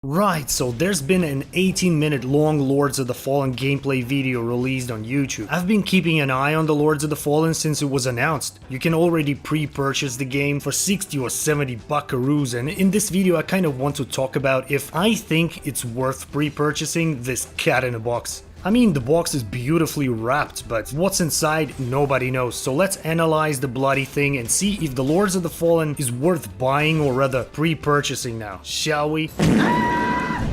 Right, so there's been an 18-minute long Lords of the Fallen gameplay video released on YouTube. I've been keeping an eye on the Lords of the Fallen since it was announced. You can already pre-purchase the game for 60 or 70 buckaroos, and in this video I kind of want to talk about if I think it's worth pre-purchasing this cat in a box. I mean, the box is beautifully wrapped, but what's inside, nobody knows. So let's analyze the bloody thing and see if the Lords of the Fallen is worth buying or rather pre-purchasing now, shall we?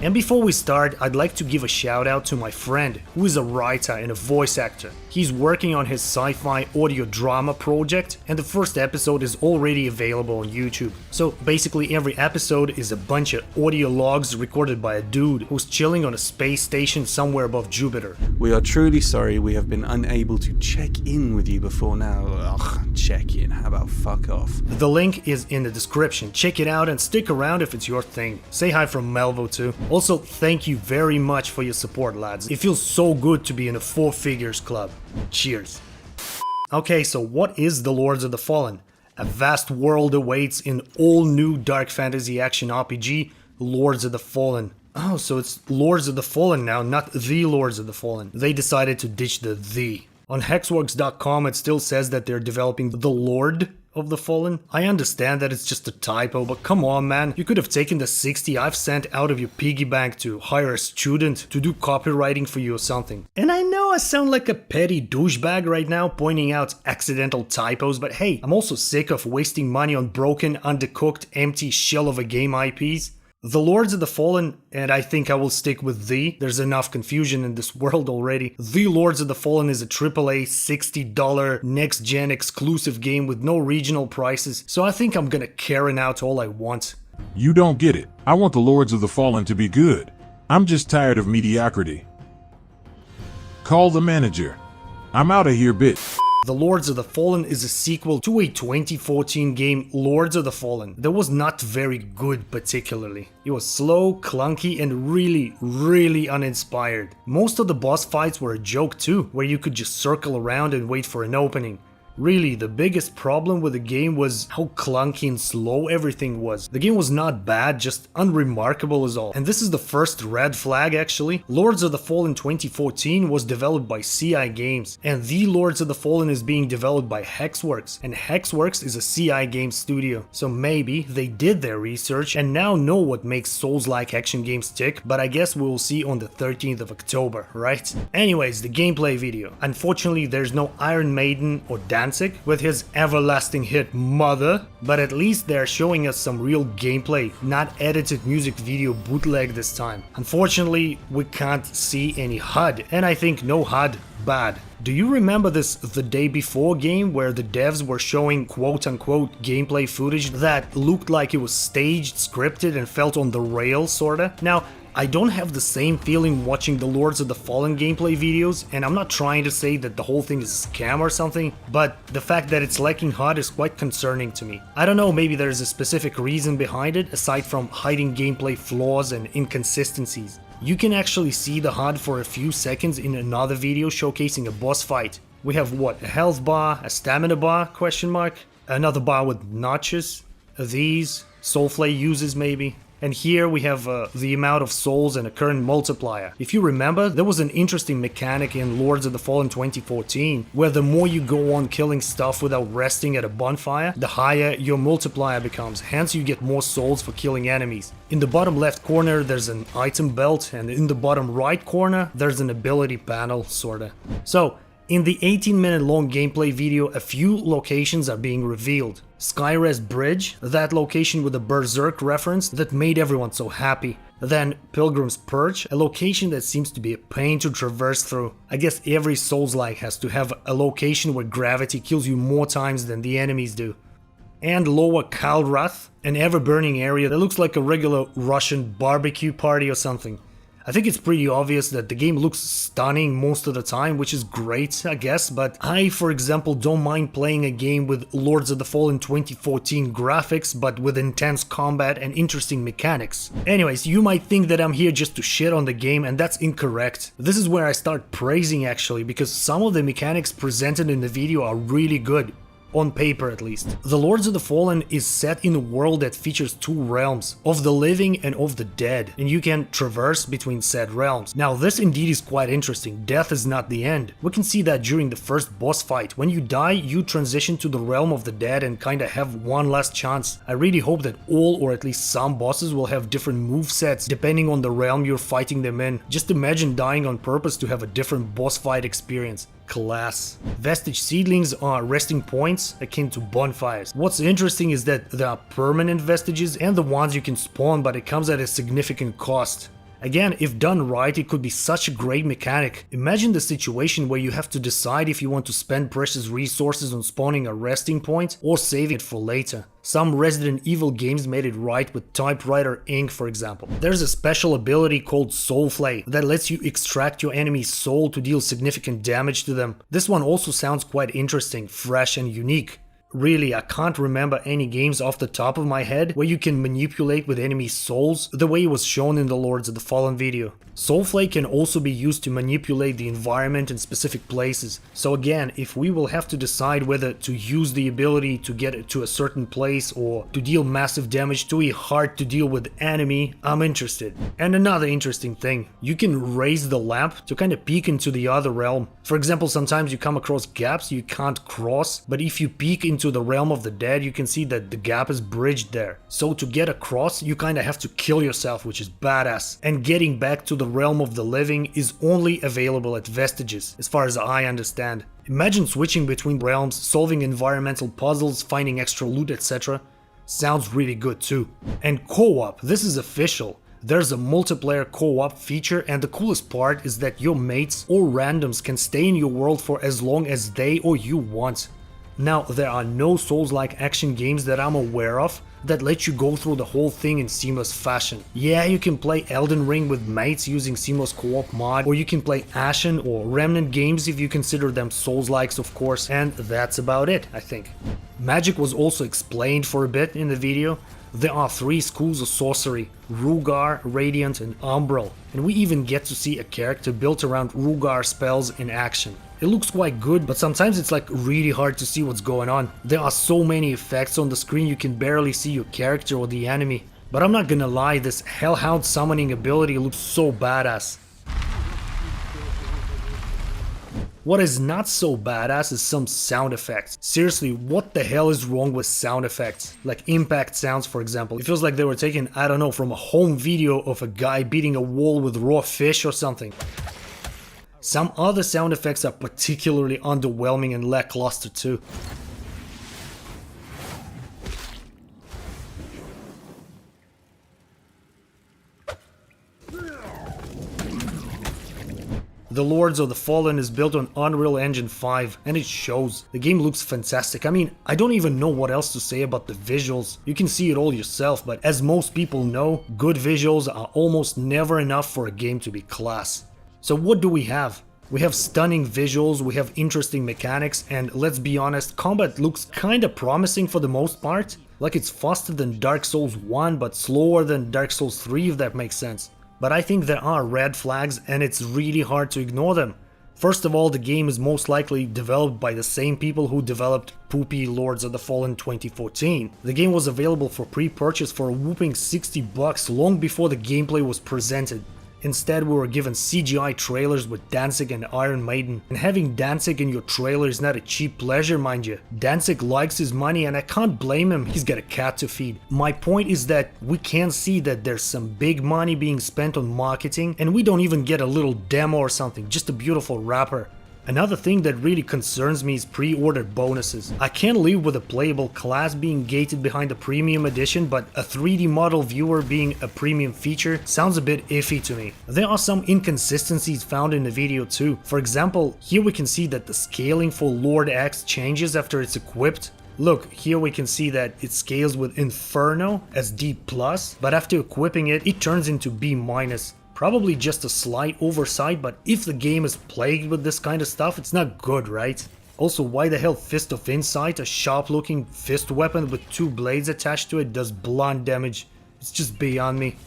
And before we start, I'd like to give a shout out to my friend, who is a writer and a voice actor. He's working on his sci-fi audio drama project, and the first episode is already available on YouTube. So basically every episode is a bunch of audio logs recorded by a dude who's chilling on a space station somewhere above Jupiter. We are truly sorry we have been unable to check in with you before now. Ugh, check in, how about fuck off? The link is in the description, check it out and stick around if it's your thing. Say hi from Melvo too. Also, thank you very much for your support, lads. It feels so good to be in a four figures club. Cheers. Okay, so what is the Lords of the Fallen? A vast world awaits in all new dark fantasy action RPG, Lords of the Fallen. Oh, so it's Lords of the Fallen now, not the Lords of the Fallen. They decided to ditch the. On hexworks.com it still says that they're developing the Lord of the Fallen. I understand that it's just a typo, but come on man, you could have taken the 60 I've sent out of your piggy bank to hire a student to do copywriting for you or something. And I know I sound like a petty douchebag right now pointing out accidental typos, but hey, I'm also sick of wasting money on broken, undercooked, empty shell of a game IPs. The Lords of the Fallen, and I think I will stick with there's enough confusion in this world already. The Lords of the Fallen is a AAA $60 next-gen exclusive game with no regional prices, so I think I'm gonna Karen out all I want. You don't get it. I want the Lords of the Fallen to be good. I'm just tired of mediocrity. Call the manager. I'm out of here, bitch. The Lords of the Fallen is a sequel to a 2014 game, Lords of the Fallen, that was not very good particularly. It was slow, clunky, and really uninspired. Most of the boss fights were a joke too, where you could just circle around and wait for an opening. Really, the biggest problem with the game was how clunky and slow everything was. The game was not bad, just unremarkable is all. And this is the first red flag actually. Lords of the Fallen 2014 was developed by CI Games, and the Lords of the Fallen is being developed by Hexworks, and Hexworks is a CI Games studio. So maybe they did their research and now know what makes Souls-like action games tick, but I guess we will see on the 13th of October, right? Anyways, the gameplay video. Unfortunately, there's no Iron Maiden or with his everlasting hit Mother, but at least they're showing us some real gameplay, not edited music video bootleg this time. Unfortunately, we can't see any HUD, and I think no HUD bad. Do you remember this The Day Before game where the devs were showing quote-unquote gameplay footage that looked like it was staged, scripted, and felt on the rails sorta? Now, I don't have the same feeling watching the Lords of the Fallen gameplay videos, and I'm not trying to say that the whole thing is a scam or something, but the fact that it's lacking HUD is quite concerning to me. I don't know, maybe there's a specific reason behind it, aside from hiding gameplay flaws and inconsistencies. You can actually see the HUD for a few seconds in another video showcasing a boss fight. We have what, a health bar, a stamina bar, question mark, another bar with notches, these, soulflay uses maybe. And here we have the amount of souls and a current multiplier. If you remember, there was an interesting mechanic in Lords of the Fallen 2014, where the more you go on killing stuff without resting at a bonfire, the higher your multiplier becomes, hence you get more souls for killing enemies. In the bottom left corner there's an item belt, and in the bottom right corner there's an ability panel, sorta. So, in the 18-minute long gameplay video, a few locations are being revealed. Skyres Bridge, that location with a Berserk reference that made everyone so happy. Then Pilgrim's Perch, a location that seems to be a pain to traverse through. I guess every Souls-like has to have a location where gravity kills you more times than the enemies do. And Lower Kalrath, an ever-burning area that looks like a regular Russian barbecue party or something. I think it's pretty obvious that the game looks stunning most of the time, which is great, I guess, but I, for example, don't mind playing a game with Lords of the Fallen 2014 graphics, but with intense combat and interesting mechanics. Anyways, you might think that I'm here just to shit on the game, and that's incorrect. This is where I start praising actually, because some of the mechanics presented in the video are really good. on paper at least. The Lords of the Fallen is set in a world that features two realms, of the living and of the dead, and you can traverse between said realms. Now this indeed is quite interesting. Death is not the end. We can see that during the first boss fight. When you die, you transition to the realm of the dead and kinda have one last chance. I really hope that all or at least some bosses will have different movesets depending on the realm you're fighting them in. Just imagine dying on purpose to have a different boss fight experience. Class. Vestige seedlings are resting points akin to bonfires. What's interesting is that there are permanent vestiges and the ones you can spawn, but it comes at a significant cost. Again, if done right, it could be such a great mechanic. Imagine the situation where you have to decide if you want to spend precious resources on spawning a resting point or saving it for later. Some Resident Evil games made it right with Typewriter Ink, for example. There's a special ability called Soul Flay that lets you extract your enemy's soul to deal significant damage to them. This one also sounds quite interesting, fresh and unique. Really, I can't remember any games off the top of my head where you can manipulate with enemy souls the way it was shown in the Lords of the Fallen video. Soulflake can also be used to manipulate the environment in specific places. So again, if we will have to decide whether to use the ability to get to a certain place or to deal massive damage to a hard to deal with enemy, I'm interested. And another interesting thing, you can raise the lamp to kind of peek into the other realm. For example, sometimes you come across gaps you can't cross, but if you peek into the realm of the dead, you can see that the gap is bridged there. So to get across, you kind of have to kill yourself, which is badass. And getting back to the realm of the living is only available at Vestiges, as far as I understand. Imagine switching between realms, solving environmental puzzles, finding extra loot, etc. Sounds really good too. And co-op, this is official. There's a multiplayer co-op feature, and the coolest part is that your mates or randoms can stay in your world for as long as they or you want. Now, there are no Souls-like action games that I'm aware of that let you go through the whole thing in seamless fashion. Yeah, you can play Elden Ring with mates using seamless co-op mod, or you can play Ashen or Remnant games if you consider them Souls-likes, of course, and that's about it, I think. Magic was also explained for a bit in the video. There are 3 schools of sorcery: Rugar, Radiant and Umbral, and we even get to see a character built around Rugar spells in action. It looks quite good, but sometimes it's like really hard to see what's going on. There are so many effects on the screen you can barely see your character or the enemy. But I'm not gonna lie, this Hellhound summoning ability looks so badass. What is not so badass is some sound effects. Seriously, what the hell is wrong with sound effects? Like impact sounds, for example. It feels like they were taken, I don't know, from a home video of a guy beating a wall with raw fish or something. Some other sound effects are particularly underwhelming and lackluster too. The Lords of the Fallen is built on Unreal Engine 5, and it shows. The game looks fantastic. I mean, I don't even know what else to say about the visuals. You can see it all yourself, but as most people know, good visuals are almost never enough for a game to be class. So what do we have? We have stunning visuals, we have interesting mechanics, and let's be honest, combat looks kinda promising for the most part. Like it's faster than Dark Souls 1, but slower than Dark Souls 3, if that makes sense. But I think there are red flags, and it's really hard to ignore them. First of all, the game is most likely developed by the same people who developed poopy Lords of the Fallen 2014. The game was available for pre-purchase for a whooping $60 long before the gameplay was presented. Instead, we were given CGI trailers with Danzig and Iron Maiden. And having Danzig in your trailer is not a cheap pleasure, mind you. Danzig likes his money and I can't blame him, he's got a cat to feed. My point is that we can see that there's some big money being spent on marketing, and we don't even get a little demo or something, just a beautiful wrapper. Another thing that really concerns me is pre-ordered bonuses. I can't live with a playable class being gated behind a premium edition, but a 3D model viewer being a premium feature sounds a bit iffy to me. There are some inconsistencies found in the video too. For example, here we can see that the scaling for Lord X changes after it's equipped. Look, here we can see that it scales with Inferno as D+, but after equipping it, it turns into B-. Probably just a slight oversight, but if the game is plagued with this kind of stuff, it's not good, right? Also, why the hell Fist of Insight, a sharp-looking fist weapon with 2 blades attached to it, does blunt damage? It's just beyond me.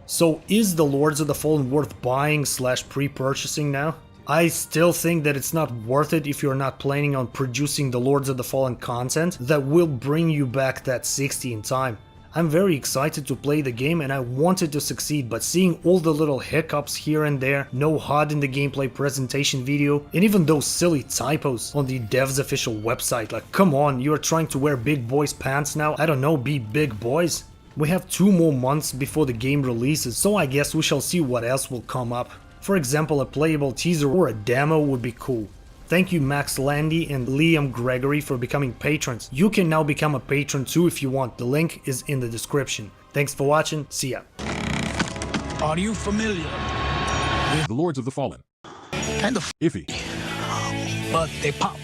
So, is the Lords of the Fallen worth buying / pre-purchasing now? I still think that it's not worth it if you're not planning on producing the Lords of the Fallen content that will bring you back that 60 in time. I'm very excited to play the game and I want it to succeed, but seeing all the little hiccups here and there, no HUD in the gameplay presentation video, and even those silly typos on the dev's official website, like come on, you're trying to wear big boys pants now? I don't know, be big boys? We have 2 more months before the game releases, so I guess we shall see what else will come up. For example, a playable teaser or a demo would be cool. Thank you Max Landy and Liam Gregory for becoming patrons. You can now become a patron too if you want, the link is in the description. Thanks for watching, see ya. Are you familiar? The Lords of the Fallen. Kind of, Iffy. but they pop.